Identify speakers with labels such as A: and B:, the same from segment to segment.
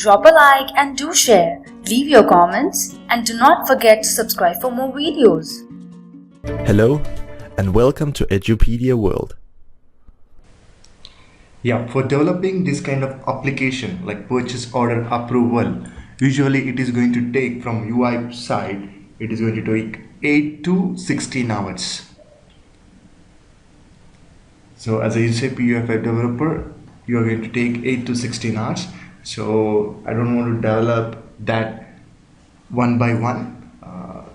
A: drop a like and do share. Leave your comments and do not forget to subscribe for more videos.
B: Hello and welcome to Edupedia world.
C: Yeah, for developing this kind of application like purchase order approval, usually it is going to take from UI side, it is going to take 8 to 16 hours. So as a SAPUI5 developer, you are going to take 8 to 16 hours. So I don't want to develop that one by one.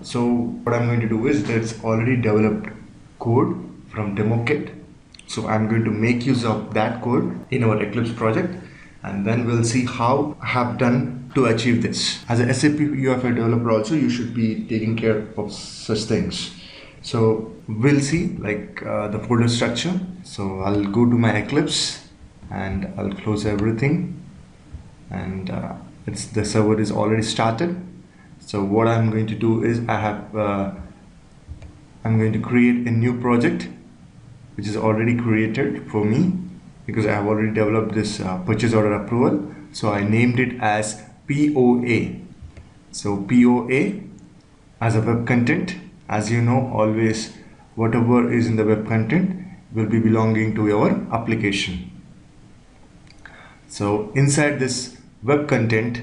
C: So what I'm going to do is there's already developed code from demo kit. So I'm going to make use of that code in our Eclipse project, and then we'll see how I have done to achieve this. As a SAPUI5 developer also, you should be taking care of such things. So we'll see like the folder structure. So I'll go to my Eclipse and I'll close everything, and the server is already started. So what I'm going to do is I'm going to create a new project which is already created for me because I have already developed this purchase order approval. So I named it as POA. So POA as a web content. As you know, always whatever is in the web content will be belonging to your application. So inside this web content,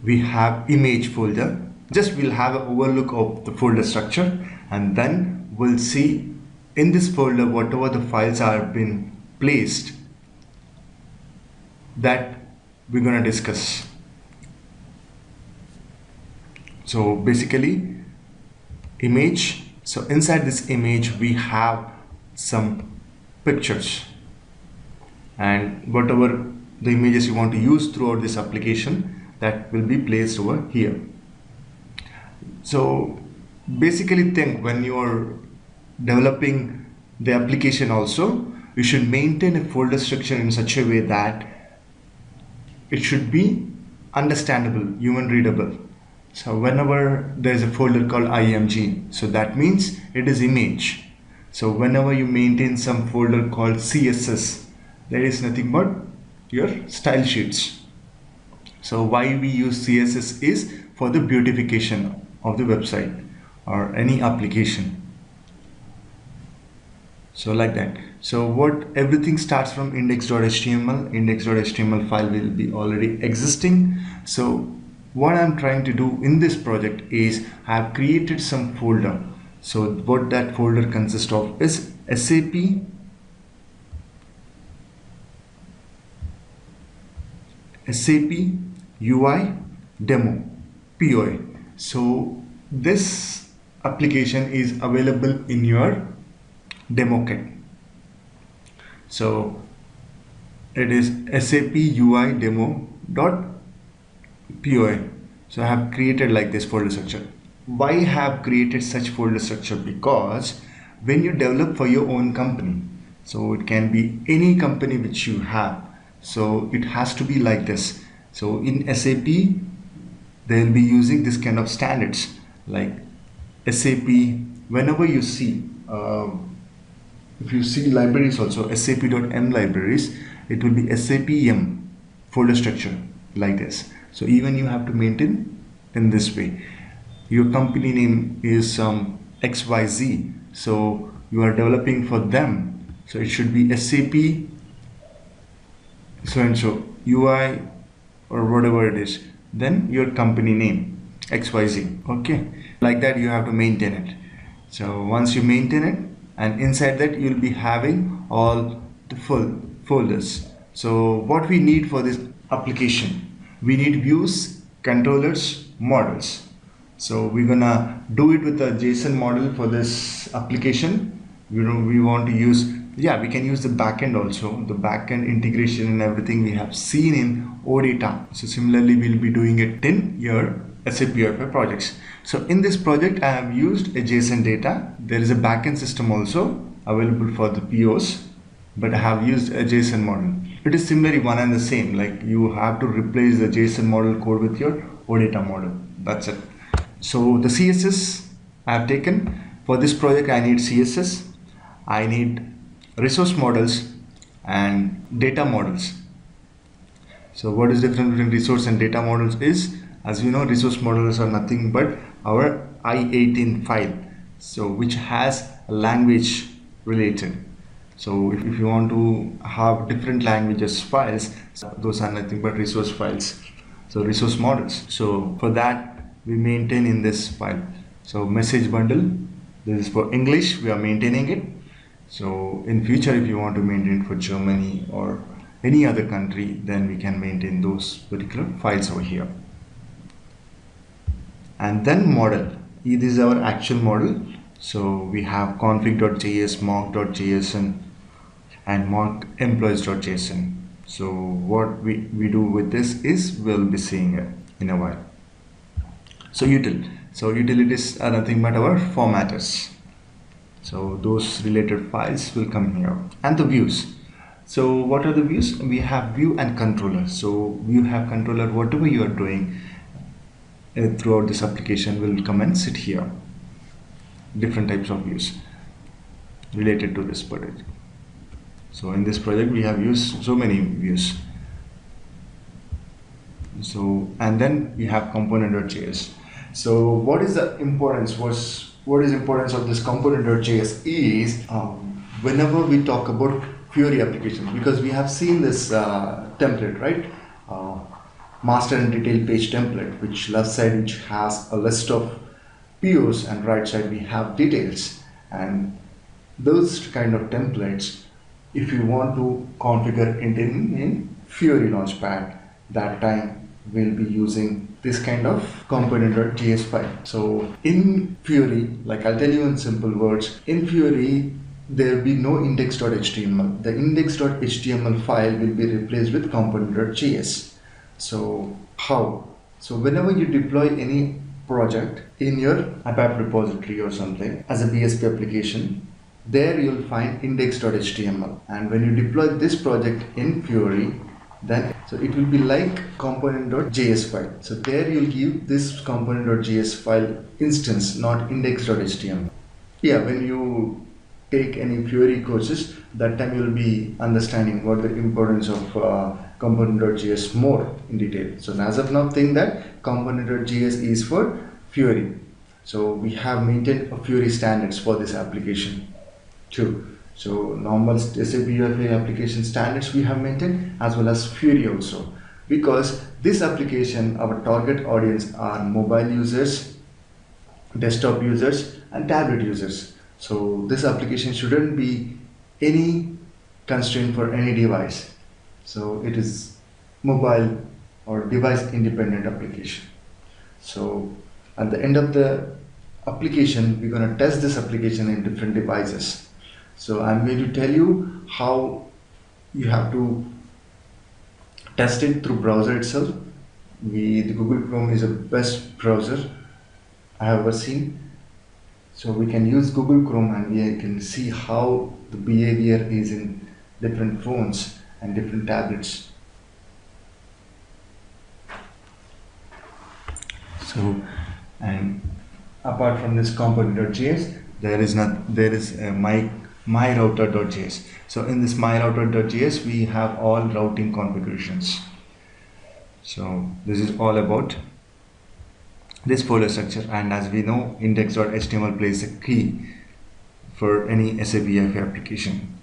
C: we have image folder. Just we'll have an overlook of the folder structure, and then we'll see in this folder whatever the files are been placed that we're gonna discuss. So basically image. So inside this image we have some pictures, and whatever the images you want to use throughout this application, that will be placed over here. So basically think when you are developing the application also, you should maintain a folder structure in such a way that it should be understandable, human readable. So whenever there is a folder called img, so that means it is image. So whenever you maintain some folder called css, there is nothing but your style sheets. So why we use css is for the beautification of the website or any application. So like that. So everything starts from Index.html. Index.html file will be already existing. So what I'm trying to do in this project is I have created some folder. So what that folder consists of is SAP UI demo POA. So this application is available in your demo kit. So it is SAPUI demo.POA. So I have created like this folder structure. Why I have created such folder structure? Because when you develop for your own company, so it can be any company which you have, so it has to be like this. So in SAP they'll be using this kind of standards like SAP. Whenever you see if you see libraries also, SAP.m libraries, it will be SAP.m folder structure like this. So even you have to maintain in this way. Your company name is XYZ, so you are developing for them, so it should be SAP so and so UI or whatever it is, then your company name XYZ. Okay, like that you have to maintain it. So once you maintain it, and inside that you'll be having all the full folders. So what we need for this application, we need views, controllers, models. So we're gonna do it with a JSON model for this application. We want to use, we can use the backend also, the backend integration and everything we have seen in OData. So similarly we'll be doing it in your SAPUI5 projects. So in this project I have used a JSON data. There is a backend system also available for the POs, but I have used a JSON model. It is similarly one and the same, like you have to replace the JSON model code with your OData model. That's it. So the CSS I have taken for this project, I need CSS, I need resource models and data models. So what is different between resource and data models is, as you know, resource models are nothing but our I18 file, so which has a language related. So if you want to have different languages files, those are nothing but resource files, so resource models. So for that we maintain in this file. So message bundle, this is for English, we are maintaining it. So in future, if you want to maintain it for Germany or any other country, then we can maintain those particular files over here. And then model, this is our actual model. So we have Config.js, mock.json and mock.employees.json. So what we do with this is we'll be seeing it in a while. So utilities are nothing but our formatters. So those related files will come here. And the views. So what are the views? We have view and controller. So you have controller, whatever you are doing throughout this application will come and sit here. Different types of views related to this project. So in this project we have used so many views. So and then we have Component.js. So what is the importance? What is importance of this Component.js is whenever we talk about Fiori applications, because we have seen this template, right? Master and detail page template, which left side which has a list of POs and right side we have details. And those kind of templates, if you want to configure it in Fiori Launchpad, that time we'll be using this kind of Component.js file. So in Fiori, like I'll tell you in simple words, in Fiori there will be no Index.html. The Index.html file will be replaced with Component.js. So how? So whenever you deploy any project in your app repository or something as a BSP application, there you'll find Index.html, and when you deploy this project in Fiori, then so it will be like Component.js file. So there you'll give this Component.js file instance, not Index.html. Yeah, when you take any Fiori courses, that time you'll be understanding what the importance of Component.js more in detail. So as of now, think that Component.js is for Fiori. So we have maintained a Fiori standards for this application too. So normal SAPUI5 application standards we have maintained, as well as Fiori also, because this application, our target audience are mobile users, desktop users and tablet users. So this application shouldn't be any constraint for any device. So it is mobile or device independent application. So at the end of the application, we're going to test this application in different devices. So I'm going to tell you how you have to test it through browser itself. The Google Chrome is the best browser I have ever seen. So we can use Google Chrome and we can see how the behavior is in different phones and different tablets. So, and apart from this Component.js, there is Myrouter.js. So in this Myrouter.js, we have all routing configurations. So this is all about this folder structure, and as we know, Index.html plays a key for any SAPUI5 application.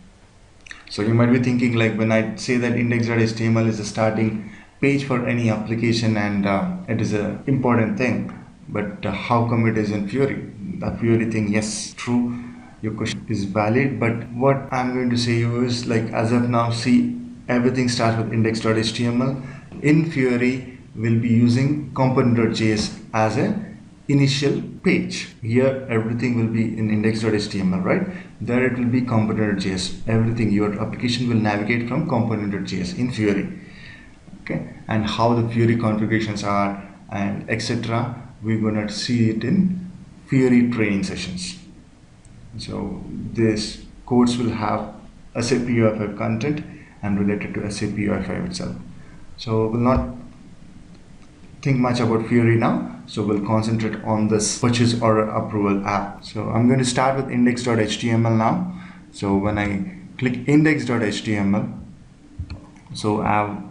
C: So you might be thinking, like, when I say that Index.html is the starting page for any application and it is an important thing, but how come it is in Fiori? The Fiori thing, yes, true, your question is valid, but what I'm going to say you is, like, as of now, see, everything starts with Index.html. In Fiori, we'll be using Component.js as an initial page. Here, everything will be in Index.html, right? There it will be Component.js. Everything, your application will navigate from Component.js in Fiori. Okay, and how the Fiori configurations are and etc. We're gonna see it in Fiori training sessions. So this course will have SAPUI5 content and related to SAPUI5 itself. So we'll not think much about Fiori now. So we'll concentrate on this purchase order approval app. So I'm going to start with Index.html now. So when I click Index.html, so I have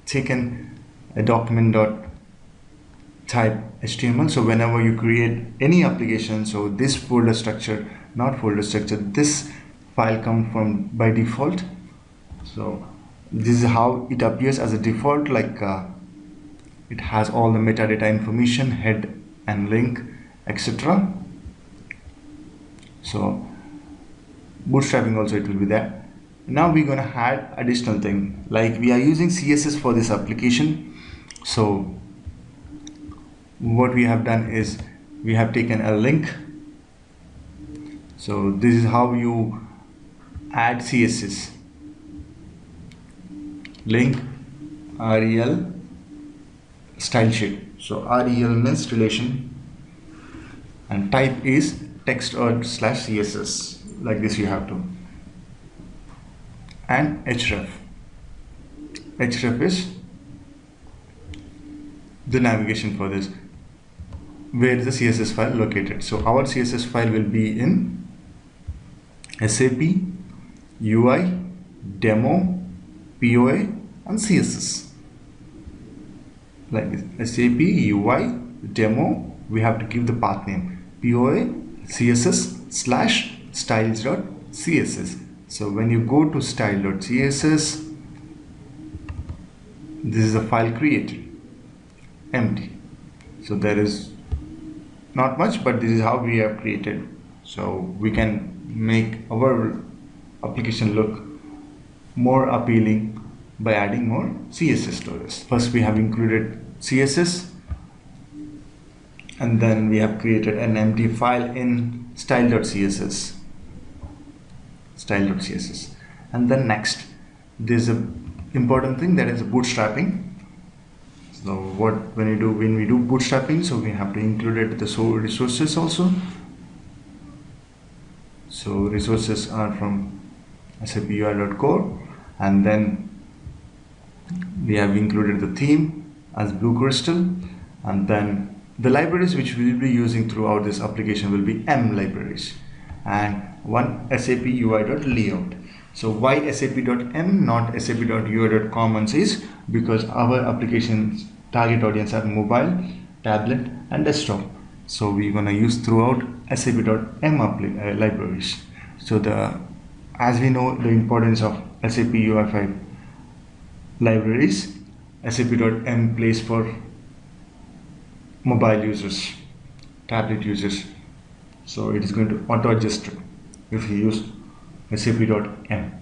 C: taken a document.type.html. So whenever you create any application, so this folder structure, not folder structure, this file comes from by default. So this is how it appears as a default, like it has all the metadata information, head and link, etc. So bootstrapping also it will be there. Now we're gonna add additional thing, like we are using CSS for this application. So what we have done is we have taken a link. So this is how you add CSS. Link rel style sheet. So rel means relation and type is text or /css, like this you have to. And href is the navigation for this, where is the CSS file located. So our CSS file will be in SAPUI demo POA and CSS, like this. SAPUI demo, we have to give the path name POA CSS / styles.css. So when you go to style.css, this is a file created, empty. So there is not much, but this is how we have created. So we can make our application look more appealing by adding more CSS to this. First we have included CSS, and then we have created an empty file in style.css. And then next there's a important thing, that is bootstrapping. So when we do bootstrapping, so we have to include the resources also. So resources are from sapui.core, and then we have included the theme as Blue Crystal, and then the libraries which we will be using throughout this application will be M libraries, and one SAPUI.layout. So why SAP.m not SAP.ui.commons is because our application's target audience are mobile, tablet and desktop. So we're gonna use throughout SAP.m libraries. So as we know the importance of SAPUI5 libraries, SAP.m plays for mobile users, tablet users. So it is going to auto adjust if you use SAP.m.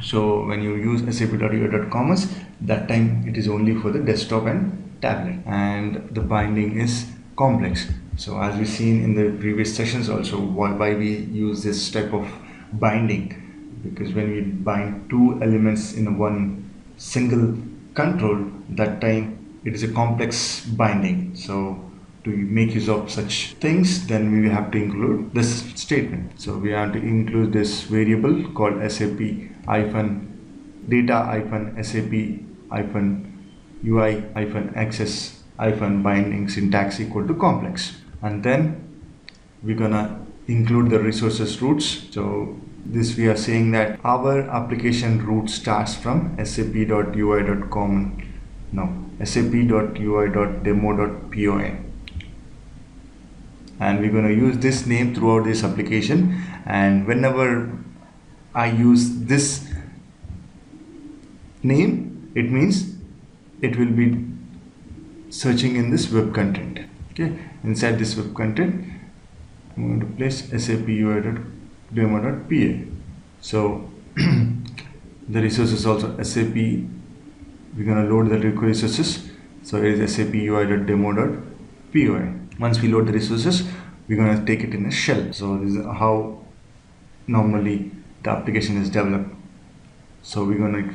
C: So when you use SAP.ui.commons, that time it is only for the desktop and tablet, and the binding is complex. So as we've seen in the previous sessions also, why we use this type of binding, because when we bind two elements in one single control, that time it is a complex binding. So to make use of such things, then we have to include this statement. So we have to include this variable called SAP-data-SAP-UI-access-binding syntax equal to complex. And then we're gonna include the resources roots. So this we are saying that our application root starts from sap.ui.common, no, sap.ui.demo.poa, and we're going to use this name throughout this application. And whenever I use this name, it means it will be searching in this web content. Okay, inside this web content I'm going to place sap.ui.demo.pa. so the resources also SAP, we're going to load the resources. So it is sap.ui.demo.py. Once we load the resources, we're going to take it in a shell. So this is how normally the application is developed. So we're going to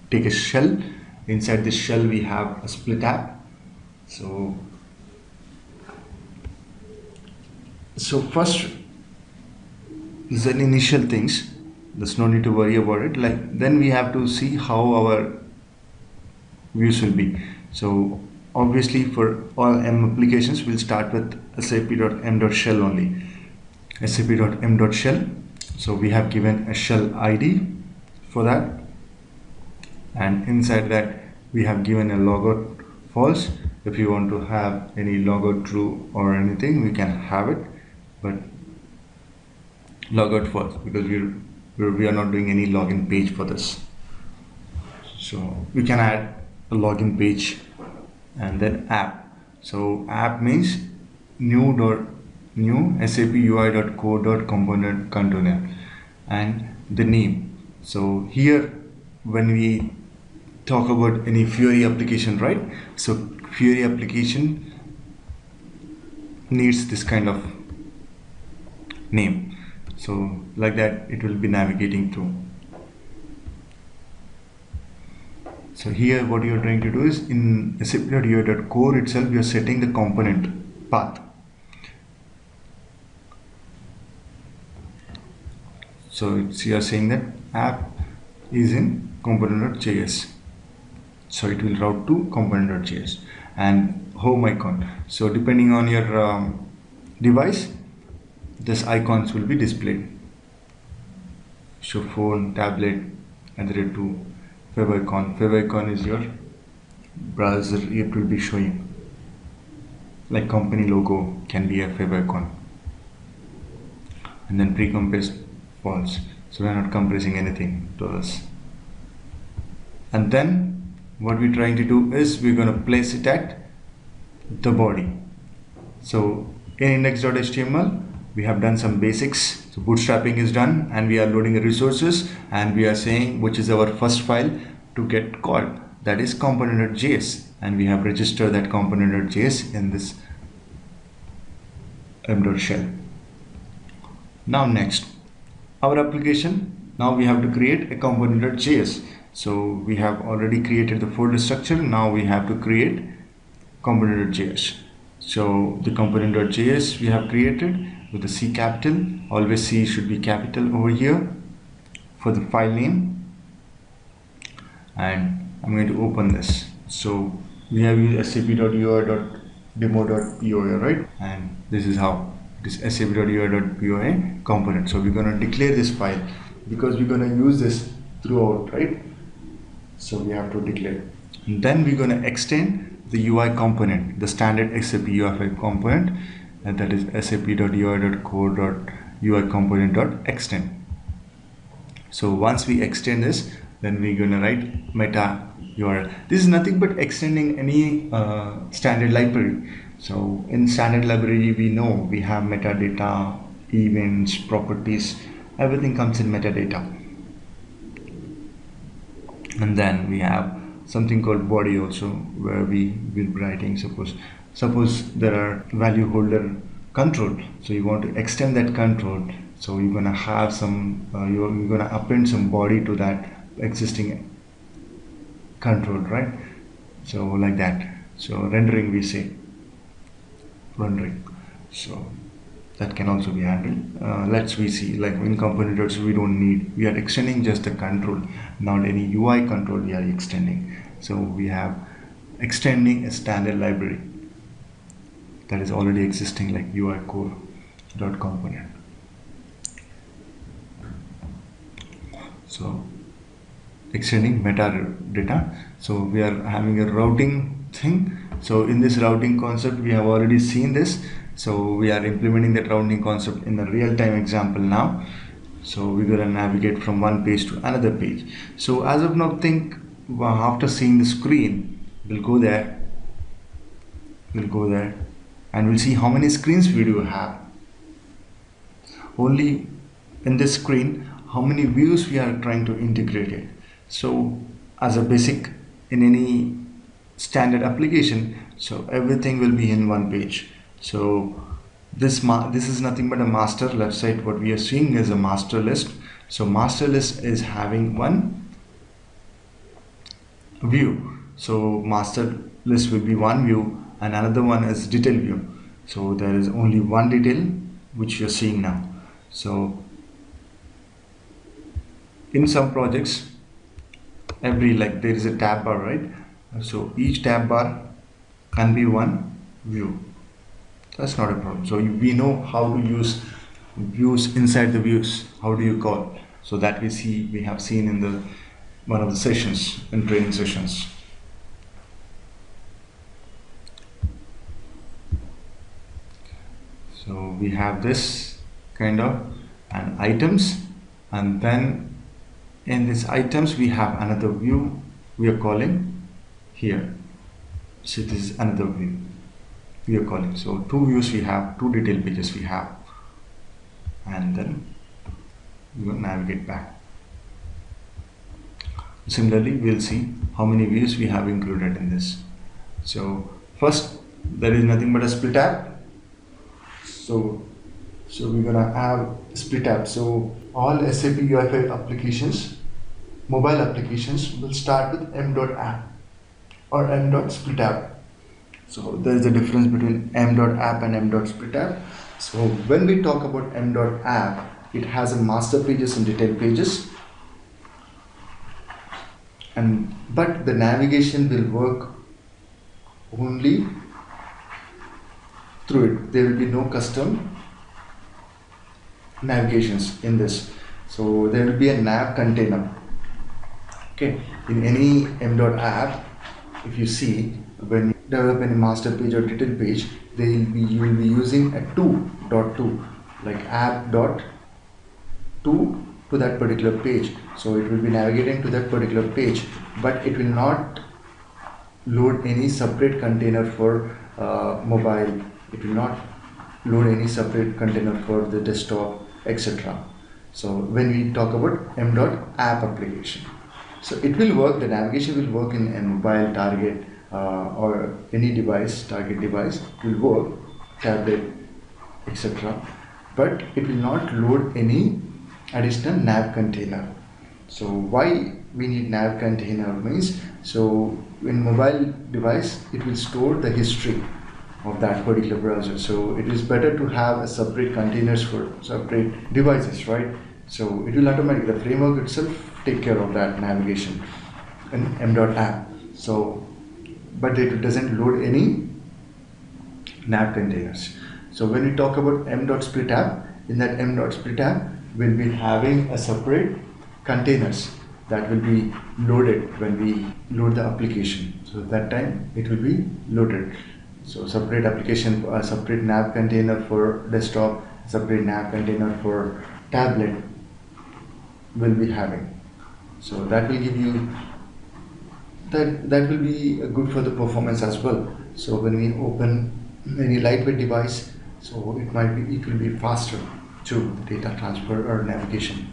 C: take a shell. Inside this shell we have a split app. So first is an initial things, there's no need to worry about it. Like then we have to see how our views will be. So obviously for all M applications we'll start with sap.m.shell only. sap.m.shell. So we have given a shell ID for that, and inside that we have given a logout false. If you want to have any logout true or anything, we can have it, but logout false because we are not doing any login page for this. So we can add a login page and then app. So app means new SAPUI.core.component container and the name. So here when we talk about any Fiori application, right? So Fiori application needs this kind of name. So like that it will be navigating through. So here what you are trying to do is in SAP.UI.core itself you are setting the component path. So you are saying that app is in Component.js. So it will route to Component.js and home icon. So depending on your device, this icons will be displayed. So phone, tablet, and to favicon. Favicon is your browser, it will be showing. Like company logo can be a favicon. And then pre-compressed false. So we are not compressing anything to us. And then what we're trying to do is we're going to place it at the body. So in Index.html we have done some basics. So bootstrapping is done and we are loading the resources and we are saying which is our first file to get called, that is Component.js, and we have registered that Component.js in this m.shell. Now next, our application, now we have to create a Component.js. So we have already created the folder structure. Now we have to create Component.js. So the Component.js we have created with the C capital. Always C should be capital over here for the file name. And I'm going to open this. So we have used sap.ui.demo.poa, right? And this is how it is, sap.ui.poa component. So we're going to declare this file because we're going to use this throughout, right? So we have to declare. And then we're going to extend the UI component, the standard SAP UI5 component, and that is sap.ui.core.ui component.extend. So once we extend this, then we're going to write meta URL. This is nothing but extending any standard library. So in standard library we know we have metadata, events, properties, everything comes in metadata. And then we have something called body also, where we will be writing, suppose there are value holder control, so you want to extend that control, so you're going to have some you're going to append some body to that existing control, right? So like that. So rendering, we say rendering, so that can also be handled. Let's we see, like in component, we don't need, we are extending just the control, not any UI control we are extending. So we have extending a standard library that is already existing, like UI core.component. So extending metadata. So we are having a routing thing. So in this routing concept we have already seen this. So we are implementing that routing concept in a real-time example now. So we're going to navigate from one page to another page. So as of now, think after seeing the screen, we'll go there, and we'll see how many screens we do have. Only in this screen, how many views we are trying to integrate it. So as a basic in any standard application, so everything will be in one page. So this is nothing but a master. Left side what we are seeing is a master list. So master list is having one view. So master list will be one view and another one is detail view. So there is only one detail which you are seeing now. So in some projects, every, like there is a tab bar, right? So each tab bar can be one view. That's not a problem. So we know how to use views inside the views. How do you call? So that we have seen in the one of the sessions in training sessions. So we have this kind of and items, and then in these items we have another view we are calling here. So this is another view we are calling. So two views we have, two detail pages we have, and then we will navigate back. Similarly, we'll see how many views we have included in this. So first, there is nothing but a split tab. So we're gonna have split tab. So all SAPUI5 applications, mobile applications, will start with m.app or m.splittab. So there is a difference between m.app and m.splittab. So when we talk about m.app, it has a master pages and detail pages, but the navigation will work only through it. There will be no custom navigations in this. So there will be a nav container. Okay, in any m.app, if you see, when you develop any master page or detail page, you will be using a 2.2, like app.2 to that particular page. So it will be navigating to that particular page, but it will not load any separate container for mobile. It will not load any separate container for the desktop, etc. So when we talk about m.app application, so it will work, the navigation will work in a mobile, target, or any device, target device will work, tablet, etc. But it will not load any additional nav container. So why we need nav container means, so in mobile device it will store the history of that particular browser. So it is better to have a separate containers for separate devices, right? So it will automatically, the framework itself take care of that navigation in m.app. So but it doesn't load any nav containers. So when we talk about m.splittab, in that m.splittab we'll be having a separate containers that will be loaded when we load the application. So at that time it will be loaded. So separate application, a separate nav container for desktop, separate nav container for tablet will be having. So that will give you that will be good for the performance as well. So when we open any lightweight device, so it will be faster to data transfer or navigation.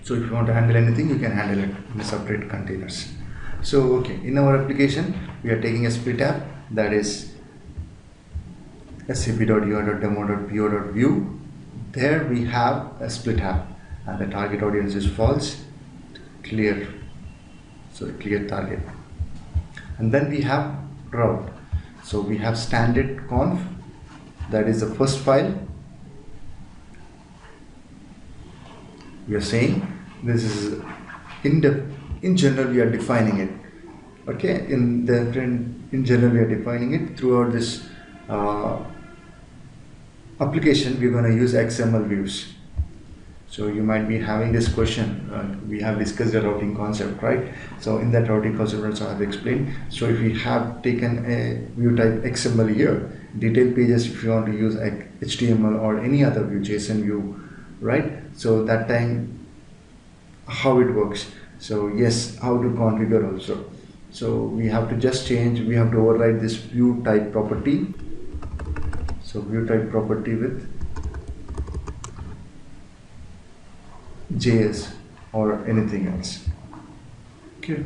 C: So if you want to handle anything, you can handle it in separate containers. So okay, in our application we are taking a split tab, that is sap.ui.demo.po.view. There we have a split tab and the target audience is false, clear, so clear target. And then we have route. So we have standard conf, that is the first file. We are saying this is in general we are defining it. Okay, in general we are defining it. Throughout this application we're going to use XML views. So you might be having this question, we have discussed the routing concept, right? So in that routing concept also I have explained. So if we have taken a view type XML here, detail pages if you want to use HTML or any other view, JSON view, right? So that time how it works. So yes, how to configure also. So we have to just change, we have to override this view type property. So view type property with JS or anything else. Okay.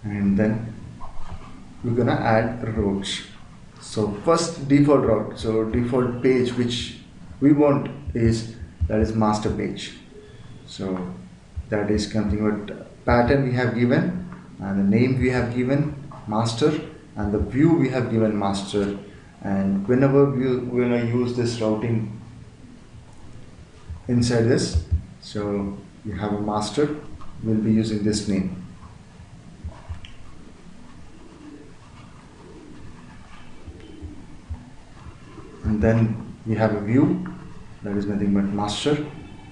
C: And then we're gonna add routes. So first default route, so default page which we want is, that is master page. So that is something what pattern we have given and the name we have given master and the view we have given master, and whenever we're gonna use this routing inside this, so you have a master, we'll be using this name. And then we have a view, that is nothing but master,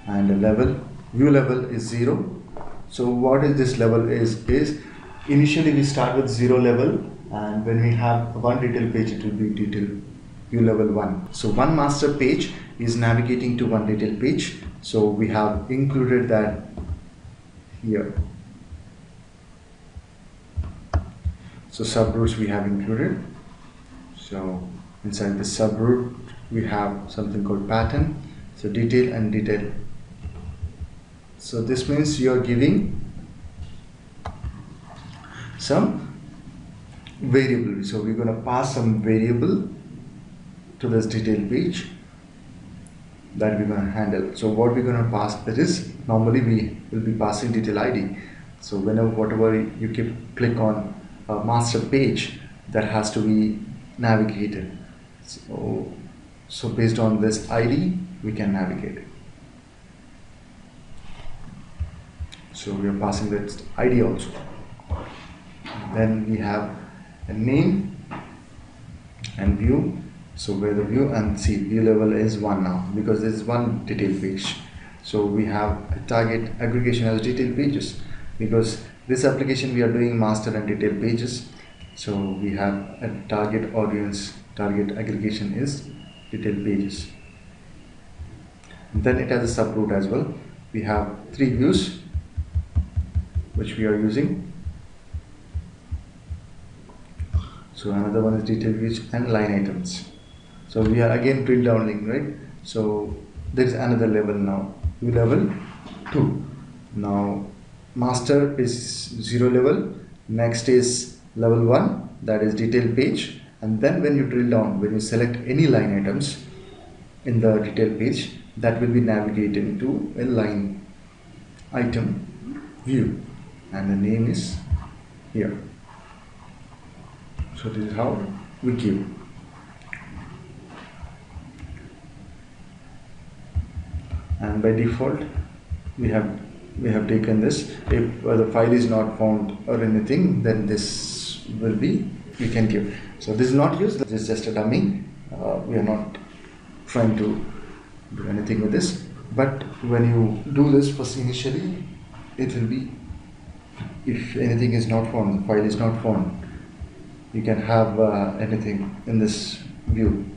C: and a level, view level is 0. So what is this level is initially we start with 0 level, and when we have one detail page it will be detail view level 1. So one master page is navigating to one detail page, so we have included that here. So subroutes we have included. So inside the subroute we have something called pattern, so detail and detail. So this means you are giving some variable. So we're going to pass some variable to this detail page that we're going to handle. So what we're going to pass, that is, normally we will be passing detail ID. So whenever whatever you click on a master page, that has to be navigated. So based on this ID we can navigate it. So we are passing that ID also. Then we have a name and view. So where the view, and see, view level is 1 now because there is one detail page. So we have a target aggregation as detail pages, because this application we are doing master and detail pages. So we have a target audience, target aggregation is detail pages. Then it has a subroute as well. We have 3 views which we are using. So another one is detail views and line items. So we are again drill downing, right? So there is another level now, view level 2. Now master is 0 level, next is level 1, that is detail page, and then when you drill down, when you select any line items in the detail page, that will be navigated to a line item view, and the name is here. So this is how we give. And by default we have taken this. If the file is not found or anything, then this will be, we can give. So this is not used, this is just a dummy. We are not trying to do anything with this, but when you do this first initially, it will be, if anything is not found, the file is not found, you can have anything in this view.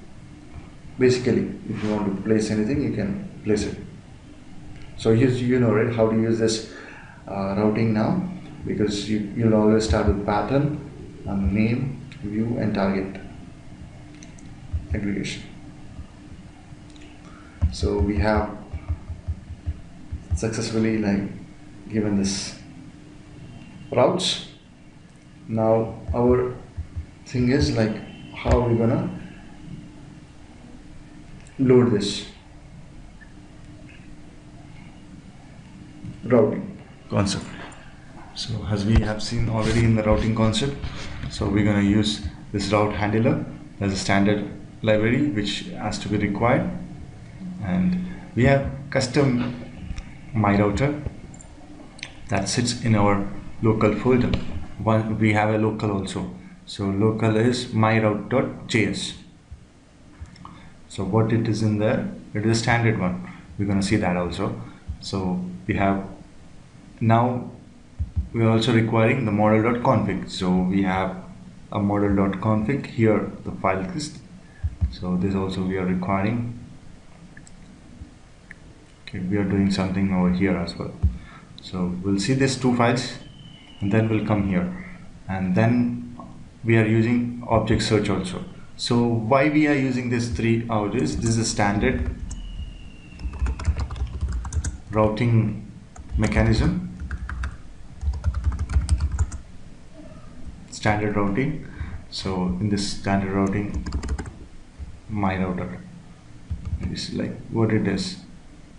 C: Basically, if you want to place anything, you can place it. So you know, right, how to use this routing now, because you'll always start with pattern, name, view, and target aggregation. So we have successfully given this routes. Now our thing is how are we gonna load this routing concept. So as we have seen already in the routing concept, so we're going to use this route handler as a standard library which has to be required, and we have custom Myrouter that sits in our local folder. We have a local also, so local is Myrouter.js. So what it is in there, it is a standard one. We're going to see that also. So we have, now we are also requiring the model.config. So we have a model.config here, the file list. So this also we are requiring. Okay, we are doing something over here as well. So we'll see these 2 files, and then we'll come here, and then we are using object search also. So why we are using these 3 outlets? This is a standard routing mechanism, standard routing. So in this standard routing, Myrouter, this is what it is.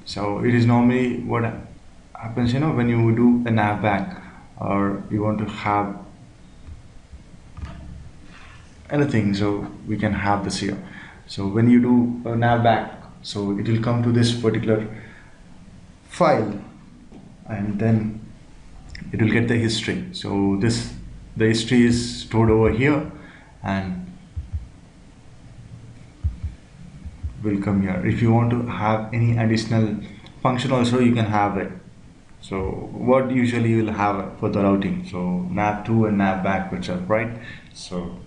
C: So it is normally what happens, when you do a nav back, or you want to have anything, so we can have this here. So when you do a nav back, so it will come to this particular file, and then it will get the history. So the history is stored over here, and will come here. If you want to have any additional function also, you can have it. So what usually you will have for the routing, so nav to and nav backwards up, right? So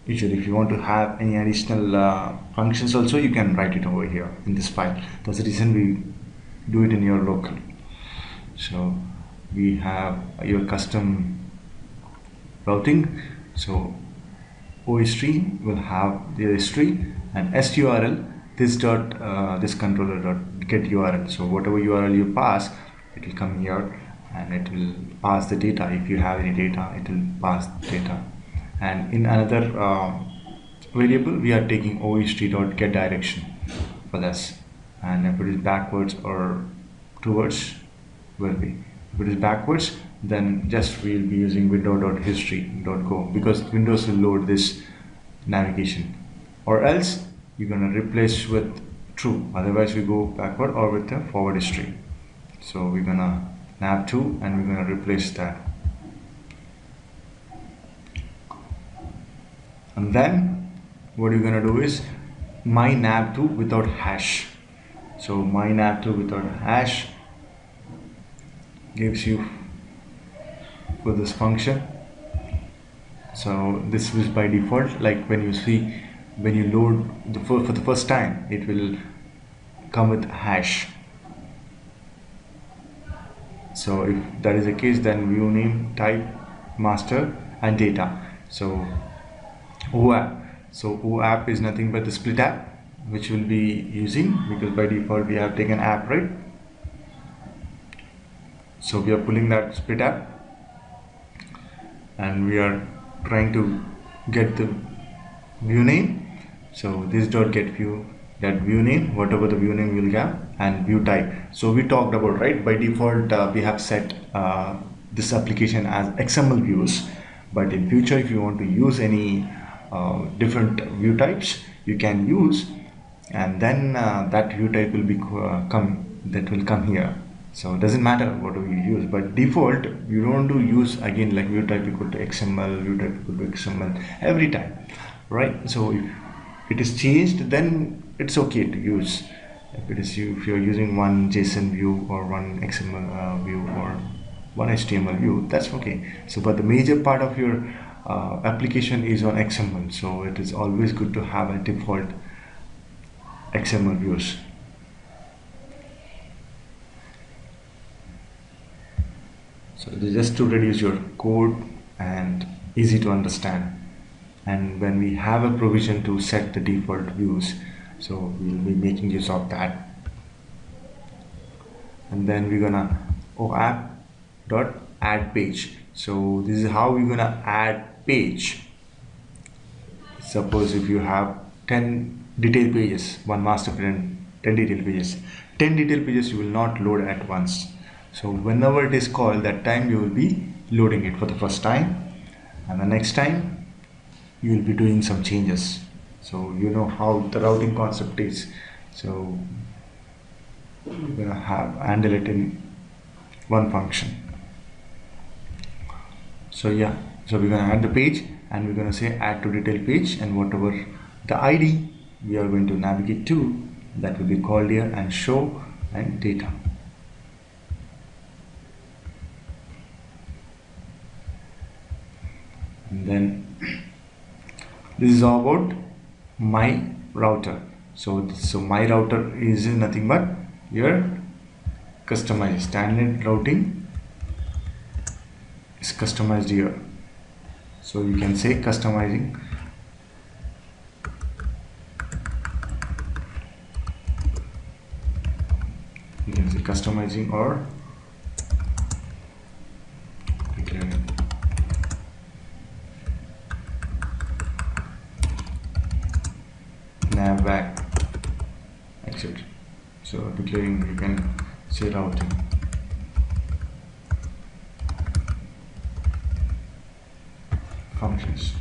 C: usually if you want to have any additional functions also, you can write it over here in this file. That's the reason we do it in your local. So we have your custom routing. So OS3 will have the history, and SURL, this controller dot get URL. So whatever URL you pass, it will come here and it will pass the data. If you have any data, it will pass the data. And in another variable, we are taking OS3 dot get direction for this. And if it is backwards or towards, will be. If it is backwards, then just we'll be using window.history.go, because Windows will load this navigation, or else you're gonna replace with true, otherwise we go backward, or with the forward history. So we're gonna nav to and we're gonna replace that. And then what you're gonna do is my nav to without hash. So my nav to without hash gives you for this function. So this is by default, like when you see, when you load for the first time, it will come with hash. So if that is the case, then view name, type, master, and data. So OAP. So OAP is nothing but the split app, which we'll be using, because by default we have taken app, right? So we are pulling that split app, and we are trying to get the view name. So this dot get view, that view name, whatever the view name will get, and view type. So we talked about, right, by default we have set this application as XML views, but in future if you want to use any different view types, you can use, and then that view type will be come here. So it doesn't matter what we use, but default you don't want to use again like view type equal to XML, view type equal to XML every time, right? So if it is changed, then it's okay to use. If you're using one JSON view or one XML view or one HTML view, that's okay. So but the major part of your application is on XML, so it is always good to have a default XML views. So this is just to reduce your code and easy to understand. And when we have a provision to set the default views, so we'll be making use of that. And then we're gonna OAP dot add page. So this is how we're gonna add page. Suppose if you have 10 detail pages, one master page, 10 detail pages. 10 detail pages you will not load at once. So whenever it is called, that time you will be loading it for the first time, and the next time you will be doing some changes. So you know how the routing concept is. So we're gonna handle it in one function. So yeah, so we're gonna add the page, and we're gonna say add to detail page, and whatever the ID we are going to navigate to, that will be called here, and show and data. And then this is all about my router. So my router is nothing but your customized standard routing is customized here. So you can say customizing. You can say customizing or declaring. Nav back, etc. So declaring, you can say routing. Functions.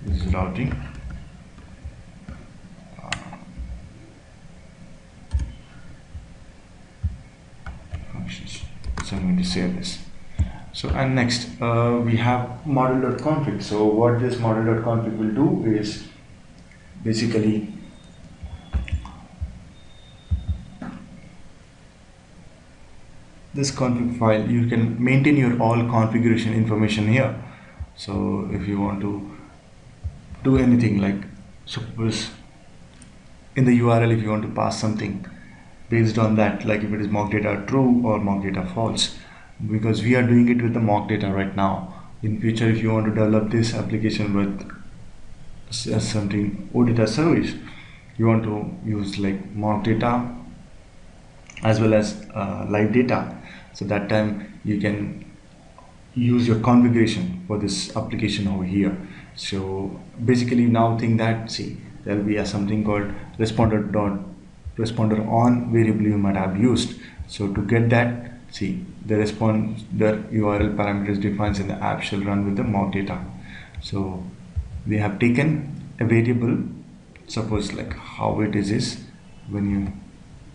C: This is routing. Functions. So I'm going to save this. So and next we have modular.config. So what this modular.config will do is basically this config file, you can maintain your all configuration information here. So if you want to do anything, like suppose in the URL, if you want to pass something based on that, like if it is mock data true or mock data false, because we are doing it with the mock data right now. In future, if you want to develop this application with something OData service, you want to use like mock data as well as live data. So that time you can use your configuration for this application over here. So basically now think that, see, there will be something called responder on variable you might have used. So to get that, see, the responder URL parameters defines in the app shall run with the mock data. So we have taken a variable, suppose like how it is when you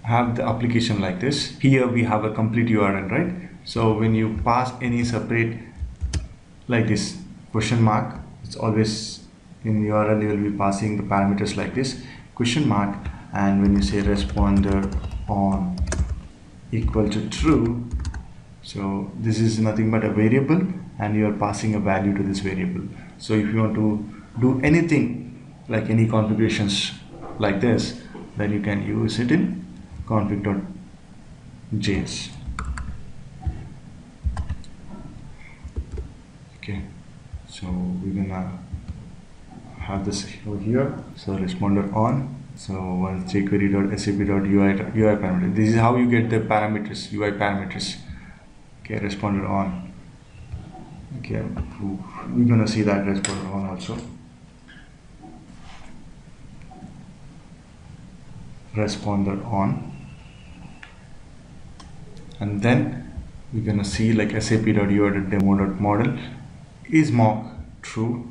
C: have the application like this. Here we have a complete URL, right? So when you pass any separate like this question mark, it's always in URL you will be passing the parameters like this question mark, and when you say responder on equal to true, so this is nothing but a variable and you are passing a value to this variable. So if you want to do anything like any configurations like this, then you can use it in Config.js. Okay, so we're gonna have this over here. So responder on. So once jQuery.sap.ui parameter. This is how you get the parameters, UI parameters. Okay, responder on. Okay, we're gonna see that responder on also. Responder on. And then we're gonna see like sap.ui.demo.model is mock true,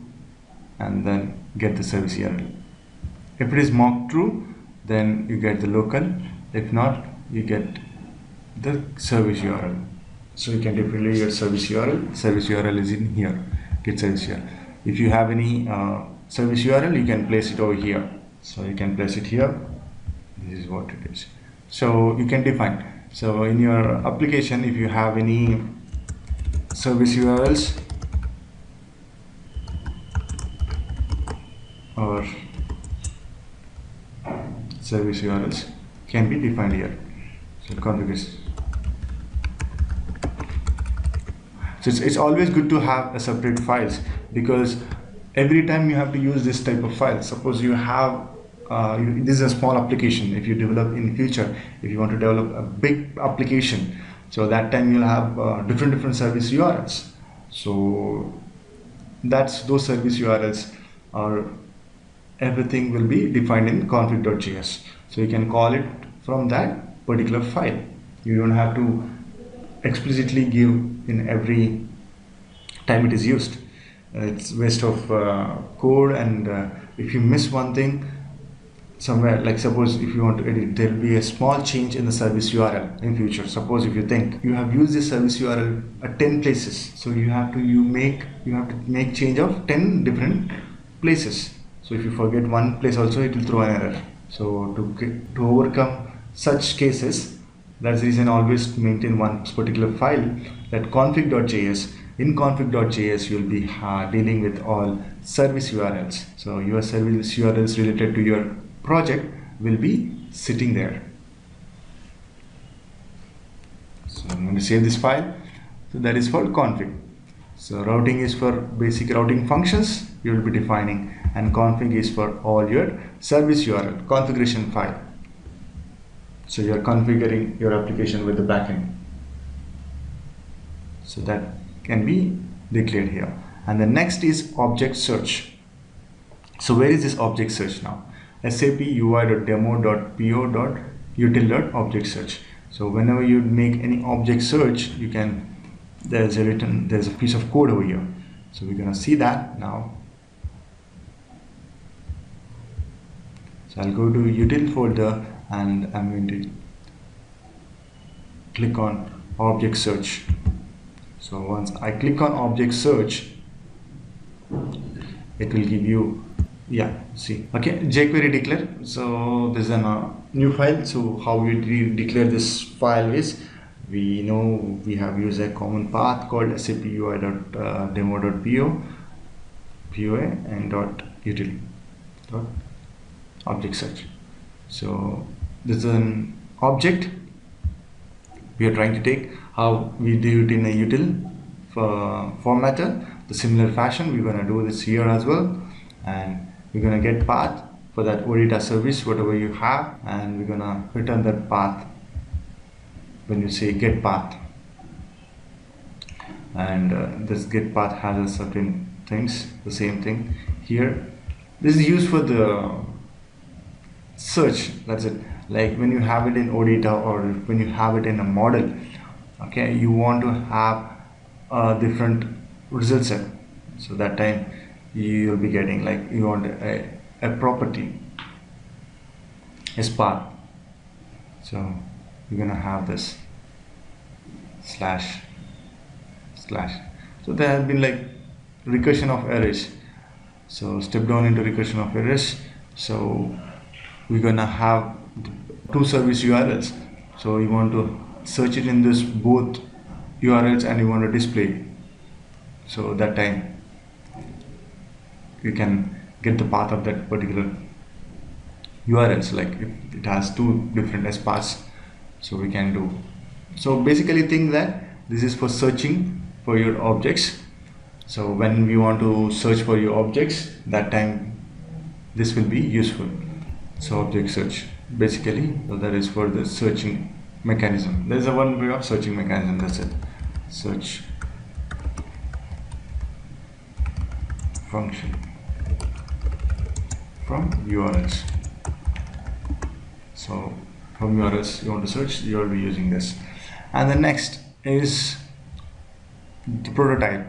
C: and then get the service URL. If it is mock true, then you get the local. If not, you get the service URL. So you can define your service URL. Service URL is in here. Get service URL. If you have any service URL, you can place it over here. So you can place it here. This is what it is. So you can define. So in your application, if you have any service URLs or service URLs can be defined here. So configuration. So it's always good to have a separate files, because every time you have to use this type of file. Suppose you have this is a small application. If you develop in future, if you want to develop a big application, so that time you'll have different service URLs. So that's those service URLs, or everything will be defined in Config.js. So you can call it from that particular file. You don't have to explicitly give in every time it is used. It's waste of code, and if you miss one thing somewhere, like suppose if you want to edit, there will be a small change in the service URL in future. Suppose if you think you have used this service URL at 10 places, so you have to make change of 10 different places. So if you forget one place also, it will throw an error. So to overcome such cases, that's the reason always maintain one particular file, that config.js. In config.js, you'll be dealing with all service URLs. So your service URLs related to your project will be sitting there. So I'm going to save this file. So that is for config. So routing is for basic routing functions you will be defining, and config is for all your service URL configuration file. So you are configuring your application with the backend. So that can be declared here. And the next is object search. So where is this object search now? SAPUI.demo.po.util.objectsearch. So whenever you make any object search, you can, there's a piece of code over here. So we're gonna see that now. So I'll go to util folder, and I'm going to click on object search. So once I click on object search, it will give you, yeah, see, okay, jQuery declare. So this is a new file. So how we declare this file is, we know we have used a common path called SAPUI.demo.po POA and .util object search. So this is an object we are trying to take. How we do it in a util formatter, the similar fashion we're gonna do this here as well, and we're gonna get path for that OData service whatever you have, and we're gonna return that path when you say get path. And this get path has a certain things, the same thing here. This is used for the search, that's it. Like when you have it in OData or when you have it in a model, okay, you want to have a different result set. So that time you will be getting, like, you want a property as path. So you're gonna have this slash. So there has been like recursion of arrays. So step down into recursion of arrays. So we're gonna have two service URLs. So you want to search it in this both URLs and you want to display. So that time you can get the path of that particular URLs. Like if it has two different S paths, so we can do. So basically think that this is for searching for your objects. So when we want to search for your objects, that time this will be useful. So object search basically, so that is for the searching mechanism. There is a one way of searching mechanism, that's it. Search function from URLs. So from URLs you want to search, you will be using this. And the next is the prototype.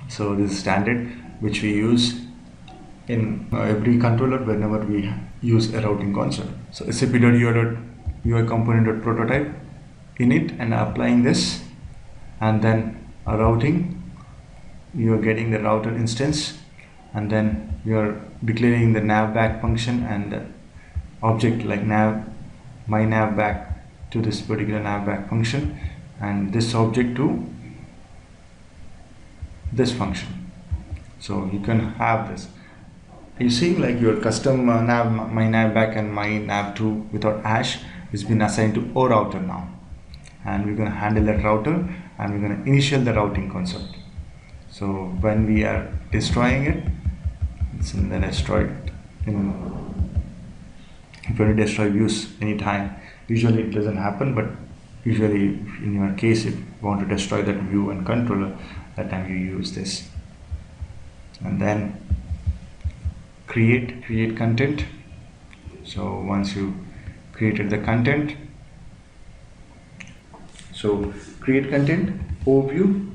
C: So this is standard which we use in every controller whenever we use a routing concept. So sap.ui component.prototype init, and applying this, and then a routing, you are getting the router instance, and then you are declaring the navback function and the object like my navback to this particular navback function, and this object to this function. So you can have this. You see, like your custom my navback and my nav2 without hash has been assigned to O router now, and we're going to handle that router and we're going to initial the routing concept. So when we are destroying it, it's in the destroyed. If you want to destroy views anytime, usually it doesn't happen, but usually in your case if you want to destroy that view and controller, that time you use this. And then create content. So once you created the content, so create content, overview,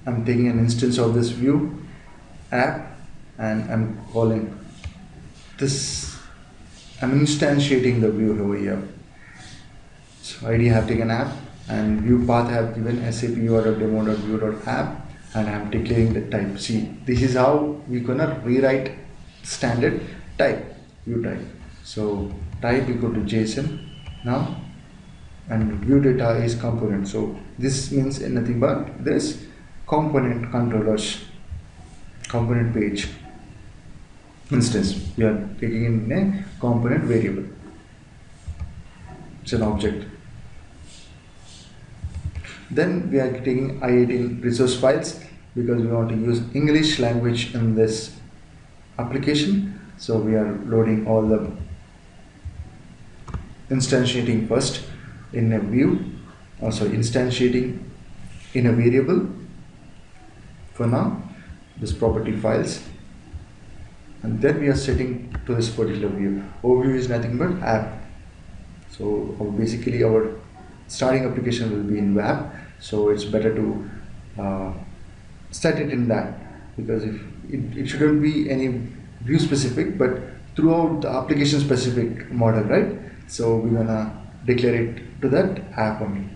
C: I'm taking an instance of this view app and I'm calling this, I'm instantiating the view over here. So ID have taken app and view path have given SAPUI.demo.view.app, and I'm declaring the type. See, this is how we're gonna rewrite standard type, view type. So type equal to JSON now, and view data is component. So this means nothing but this component controllers, component page instance. We are taking in a component variable. It's an object. Then we are taking I18 resource files because we want to use English language in this application. So we are loading all the instantiating first in a view, also instantiating in a variable for now, this property files, and then we are setting to this particular view. Overview is nothing but app. So basically our starting application will be in web, so it's better to set it in that, because if it shouldn't be any view specific but throughout the application specific model, right? So we're gonna declare it to that app only.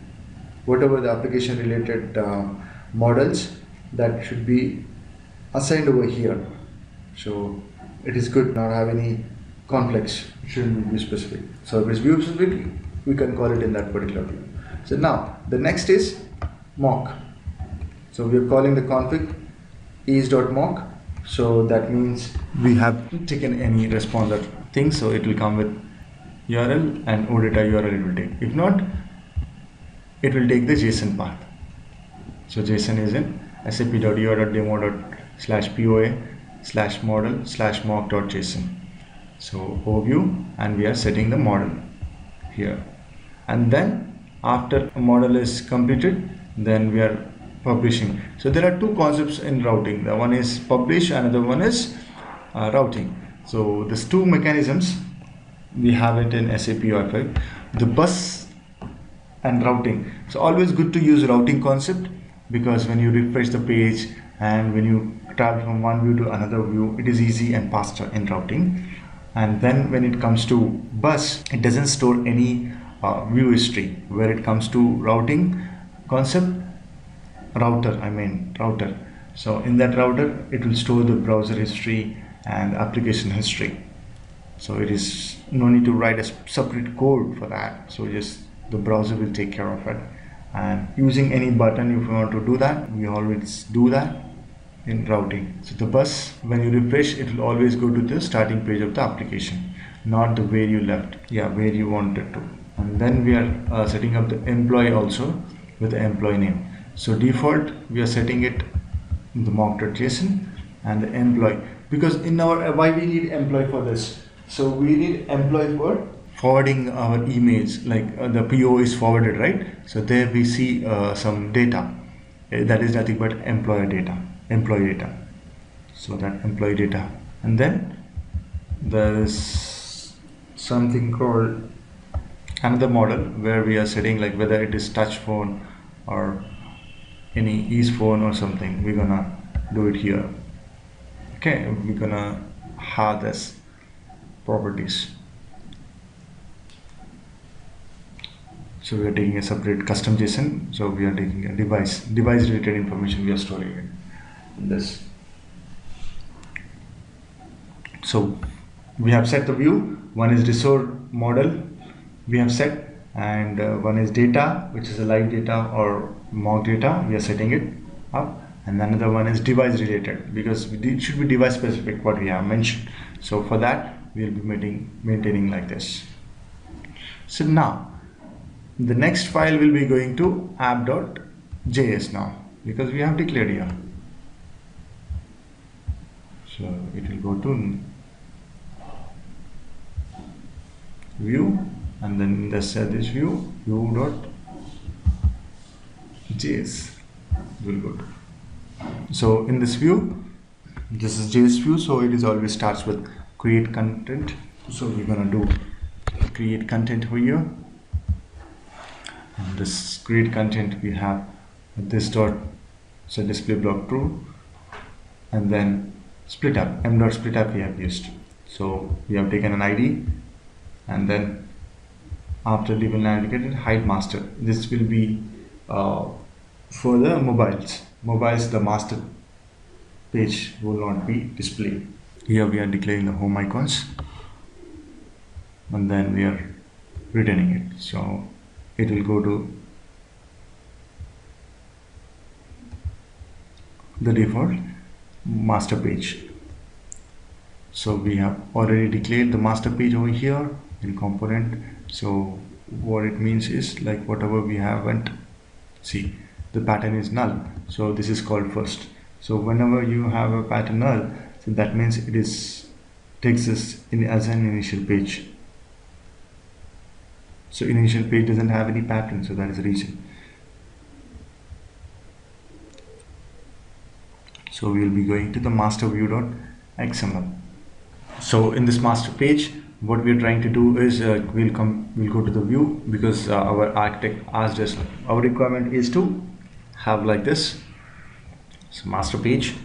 C: whatever the application related models that should be assigned over here. So it is good not have any conflicts. It shouldn't be specific. So if it's view specific, we can call it in that particular view. So now the next is mock. So we are calling the config is.mock. So that means we have taken any responder thing, so it will come with URL and OData URL it will take. If not, it will take the JSON path. So JSON is in sap.io.demo.poa/model/mock.json. So overview, and we are setting the model here. And then after a model is completed, then we are publishing. So there are two concepts in routing. The one is publish, another one is routing. So these two mechanisms we have it in SAPUI5. The bus and routing. So always good to use routing concept, because when you refresh the page and when you travel from one view to another view, it is easy and faster in routing. And then when it comes to bus, it doesn't store any view history. Where it comes to routing concept, router. So in that router, it will store the browser history and application history. So it is no need to write a separate code for that. So just the browser will take care of it. And using any button, if you want to do that, we always do that in routing. So the bus, when you refresh, it will always go to the starting page of the application, not the where you left, where you wanted to. And then we are setting up the employee also with the employee name. So default, we are setting it in the mock.json and the employee, because in our why we need employee for this. So we need employee for forwarding our emails, like the PO is forwarded, right? So there we see some data that is nothing but employee data. So that employee data, and then there is something called another model where we are setting like whether it is touch phone or any ease phone or something. We're gonna do it here. Okay, we're gonna have this properties. So we are taking a separate custom JSON. So we are taking a device related information we are storing in this. So we have set the view. One is resource model we have set, and one is data, which is a live data or mock data. We are setting it up, and another one is device related, because it should be device specific what we have mentioned. So for that we will be maintaining like this. So now the next file will be going to app.js now, because we have declared here. So it will go to view, and then this view view.js will go to. So in this view, this is JS view, so it is always starts with create content. So we're gonna do create content over here. And this create content, we have this dot set display block true, and then split up, m.splitup we have used. So we have taken an ID, and then after label navigated, hide master. This will be for the mobiles. The master page will not be displayed. Here we are declaring the home icons, and then we are returning it. So it will go to the default master page. So we have already declared the master page over here in component. So what it means is like whatever we haven't, see, the pattern is null, so this is called first. So whenever you have a pattern null, so that means it is takes this in as an initial page. So initial page doesn't have any pattern, so that is the reason. So we will be going to the master view.xml. So in this master page, what we are trying to do is we'll go to the view, because our architect asked us, our requirement is to have like this. So master page,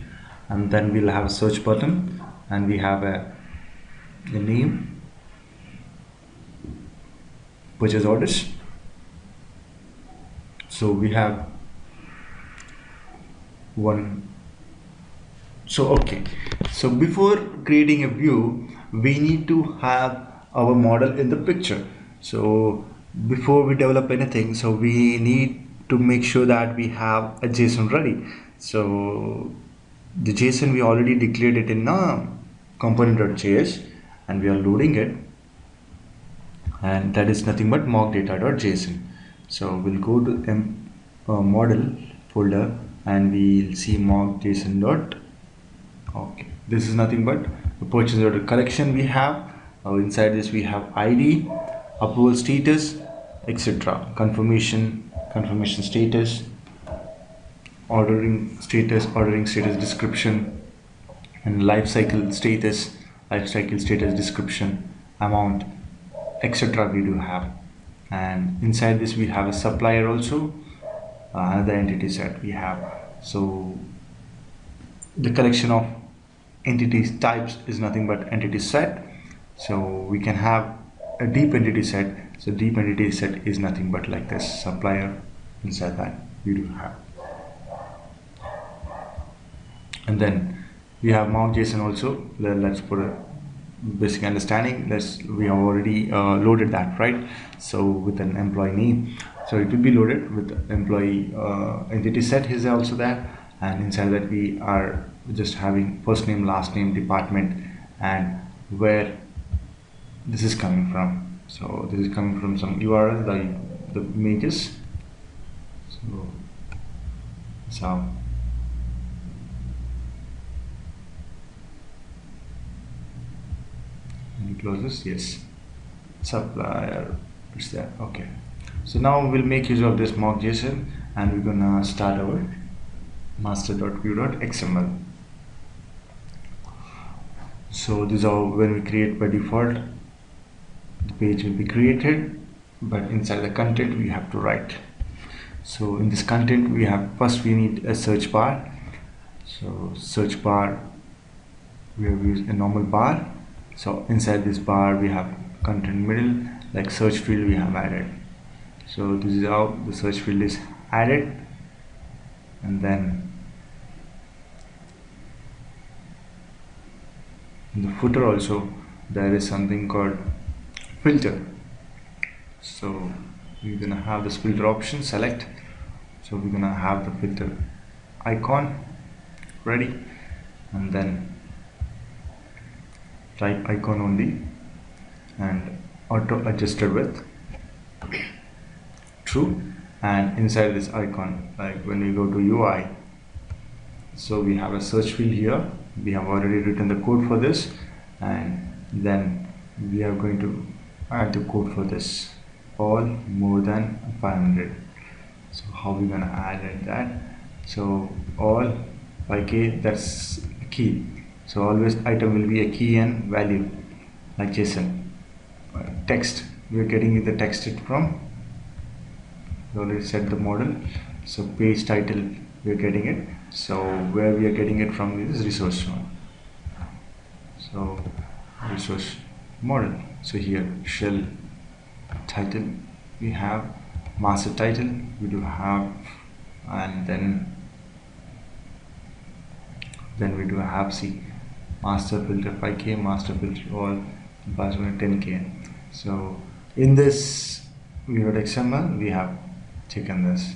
C: and then we'll have a search button, and we have a name, purchase orders. So So we have one. So okay, so before creating a view, we need to have our model in the picture. So before we develop anything, so we need to make sure that we have a JSON ready. So the JSON, we already declared it in Component.js, and we are loading it, and that is nothing but mock.data.json. So we'll go to model folder, and we'll see mock.json dot. Okay, this is nothing but the purchase order collection we have. Inside this we have ID, approval status, etc. Confirmation status, ordering status description, and life cycle status description, amount, etc. we do have. And inside this we have a supplier also, another entity set we have. So the collection of entity types is nothing but entity set. So we can have a deep entity set. So deep entity set is nothing but like this supplier. Inside that we do have, and then we have mount.json also. Let's put a basic understanding. We have already loaded that, right? So with an employee name, so it will be loaded with employee entity set is also there, and inside that we are just having first name, last name, department, and where this is coming from. So this is coming from some URL, the images. So and close this. Yes, supplier is there. Okay, so now we'll make use of this mock.json, and we're gonna start our master.view.xml. So these are when we create by default, the page will be created, but inside the content we have to write. So in this content we need a search bar. So search bar, we have used a normal bar. So inside this bar we have content middle, like search field we have added. So this is how the search field is added. And then in the footer also there is something called filter. So we're gonna have this filter option, select. So we're gonna have the filter icon ready, and then type icon only, and auto adjusted with true. And inside this icon, like when we go to UI, so we have a search field here. We have already written the code for this, and then we are going to add the code for this, all more than 500. So how we gonna add that? So all 5k, that's key. So always item will be a key and value, like JSON. Text, we are getting the text it from. We already set the model. So page title, we are getting it. So where we are getting it from is resource one. So resource model. So here shell title, we have master title, we do have, and then we do have master filter 5k, master filter all, password 10k. So in this We.xml we have taken this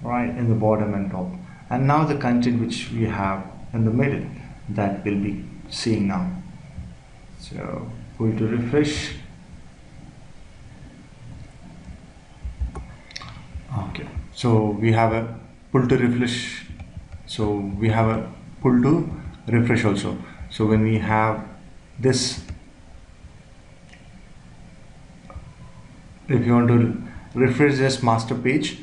C: right in the bottom and top, and now the content which we have in the middle, that will be seeing now. So pull to refresh. Okay, so we have a pull to refresh. So we have a pull to refresh also. So when we have this, if you want to refresh this master page,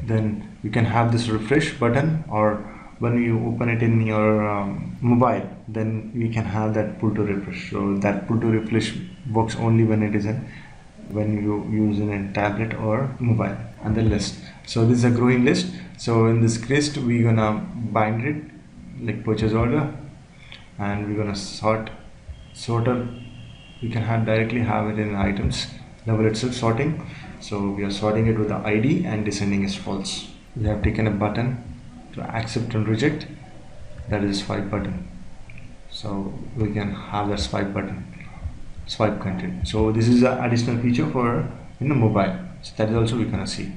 C: then you can have this refresh button, or when you open it in your mobile, then we can have that pull to refresh. So that pull to refresh works only when it is when you use it in tablet or mobile. And the list, so this is a growing list. So in this list we're gonna bind it like purchase order, and we're gonna sorter. We can directly have it in items level itself, sorting. So we are sorting it with the ID and descending is false. We have taken a button to accept and reject, that is swipe button. So we can have that swipe button, swipe content. So this is an additional feature for mobile. So that is also we can see.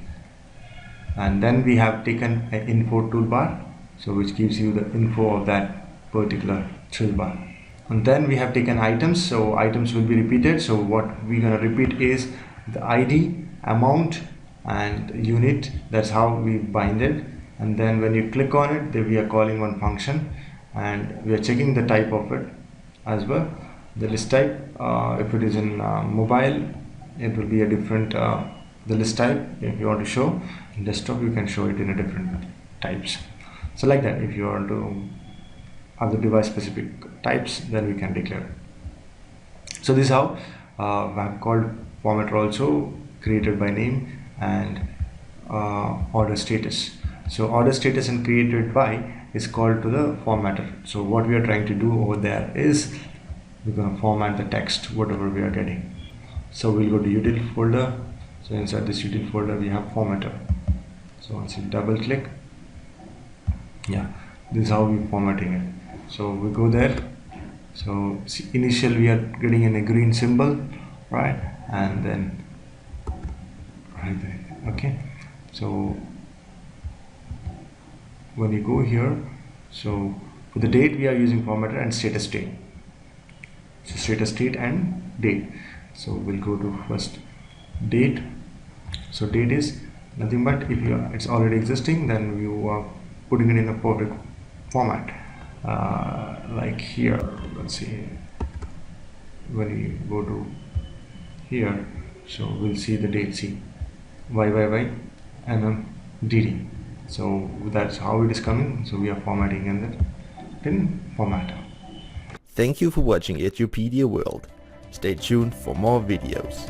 C: And then we have taken an info toolbar, so which gives you the info of that particular toolbar. And then we have taken items, so items will be repeated. So what we're gonna repeat is the ID, amount and unit. That's how we bind it. And then when you click on it, then we are calling one function and we are checking the type of it as well. The list type, if it is in mobile, it will be a different the list type. If you want to show in desktop, you can show it in a different types. So like that, if you want to have the device specific types, then we can declare it. So this is how we have called formatter also, created by name and order status. So order status and created by is called to the formatter. So what we are trying to do over there is we're going to format the text whatever we are getting. So we'll go to util folder. So inside this util folder we have formatter. So once you double click, yeah, this is how we're formatting it. So we go there. So see, initial we are getting in a green symbol, right? And then right there. Okay, so when you go here, so for the date we are using formatter and status state. So status state and date. So we'll go to first date. So date is nothing but if you are, it's already existing, then you are putting it in a perfect format. Like here, let's see, when we go to here, so we'll see the date, see YYY DD. So that's how it is coming. So we are formatting in format.
B: Thank you for watching Edupedia World. Stay tuned for more videos.